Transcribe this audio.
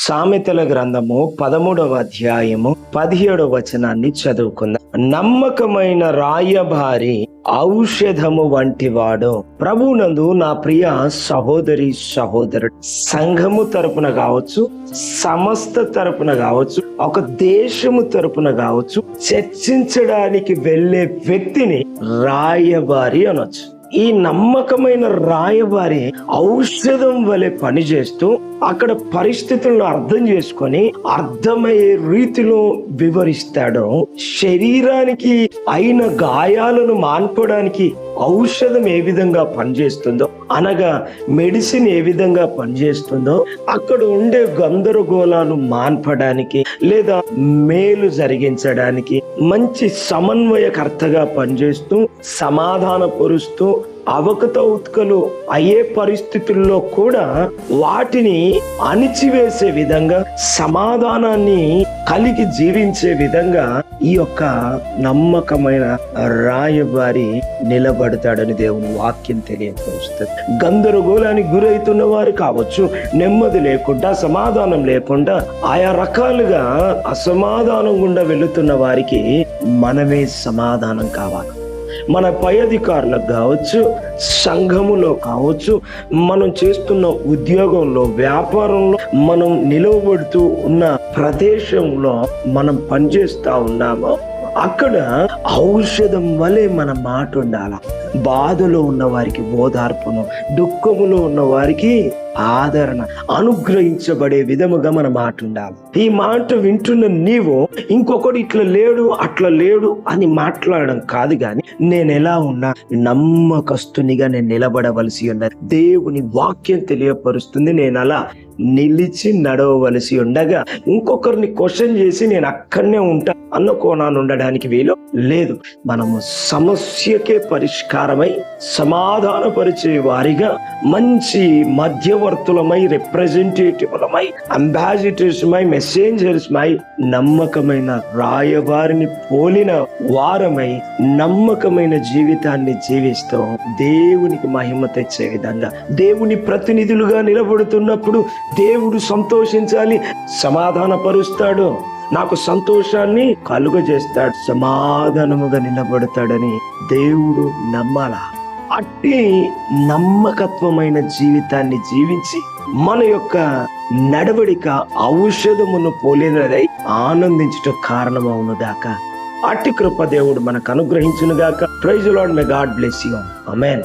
సామెతల గ్రంథము 13వ అధ్యాయము 17వ వచనాన్ని చదువుకుందాం. నమ్మకమైన రాయబారి ఔషధము వంటివాడు. ప్రభువునందు నా ప్రియ సహోదరి సహోదరుడు, సంఘము తరపున కావచ్చు, సమస్త తరపున కావచ్చు, ఒక దేశము తరపున కావచ్చు, చర్చించడానికి వెళ్ళే వ్యక్తిని రాయబారి అనొచ్చు. ఈ నమ్మకమైన రాయబారి ఔషధం వలె పనిచేస్తూ అక్కడ పరిస్థితులను అర్థం చేసుకొని అర్థమయ్యే రీతిలో వివరిస్తాడు. శరీరానికి అయిన గాయాలను మాన్పడానికి ఔషధం ఏ విధంగా పనిచేస్తుందో, అనగా మెడిసిన్ ఏ విధంగా పనిచేస్తుందో, అక్కడ ఉండే గందరగోళాలు మాన్పడానికి లేదా మేలు జరిగించడానికి మంచి సమన్వయకర్తగా పనిచేస్తూ సమాధానపరుస్తూ అవకతవకలు అయ్యే పరిస్థితుల్లో కూడా వాటిని అణిచివేసే విధంగా, సమాధానాన్ని కలిగి జీవించే విధంగా ఈ యొక్క నమ్మకమైన రాయబారి నిలబడతాడని దేవుని వాక్యం తెలియపరుస్తుంది. గందరగోళానికి గురవుతున్న వారు కావచ్చు, నెమ్మది లేకుండా, సమాధానం లేకుండా, ఆయా రకాలుగా అసమాధానం గుండా వెళుతున్న వారికి మనమే సమాధానం కావాలి. మన పై అధికారులకు కావచ్చు, సంఘములో కావచ్చు, మనం చేస్తున్న ఉద్యోగంలో, వ్యాపారంలో, మనం నిలవబడుతూ ఉన్న ప్రదేశంలో మనం పనిచేస్తా ఉన్నామో అక్కడ ఔషధం వలె మన మాట ఉండాల. బాధలో ఉన్న వారికి ఓదార్పును, దుఃఖములో ఉన్న వారికి ఆదరణ అనుగ్రహించబడే విధముగా మన మాట ఉండాలి. ఈ మాట వింటున్న నీవు ఇంకొకటి ఇట్లా లేడు అట్లా లేడు అని మాట్లాడడం కాదు, కానీ నేను ఎలా ఉన్నా నమ్మకస్తునిగా నేను నిలబడవలసి ఉన్నది. దేవుని వాక్యం తెలియపరుస్తుంది. నేను అలా నిలిచి నడవవలసి ఉండగా ఇంకొకరిని క్వశ్చన్ చేసి నేను అక్కడనే ఉంటా అన్న కోణాన్ని ఉండడానికి వీలు లేదు. మనము సమస్యకే పరిష్కారమై సమాధానపరిచే వారిగా, మంచి మధ్యవర్తులమై, రిప్రజెంటేటివ్లమై, అంబాసిడర్స్మై, మెసెంజర్స్మై, నమ్మకమైన రాయబారిని పోలిన వారమై నమ్మకమైన జీవితాన్ని జీవిస్తూ దేవునికి మహిమ తెచ్చే విధంగా, దేవుని ప్రతినిధులుగా నిలబడుతున్నప్పుడు దేవుడు సంతోషించాలి, సమాధానపరుస్తాడు, నాకు సంతోషాన్ని కలుగజేస్తాడు, సమాధానముగా నిలబడతాడని దేవుడు నమ్మాలా. అట్టి నమ్మకత్వమైన జీవితాన్ని జీవించి మన యొక్క నడవడిక ఔషధమును పోలినదై ఆనందించుట కారణమవును గాక. అట్టి కృప దేవుడు మనకు అనుగ్రహించును గాక. Praise the Lord. May God bless you. Amen.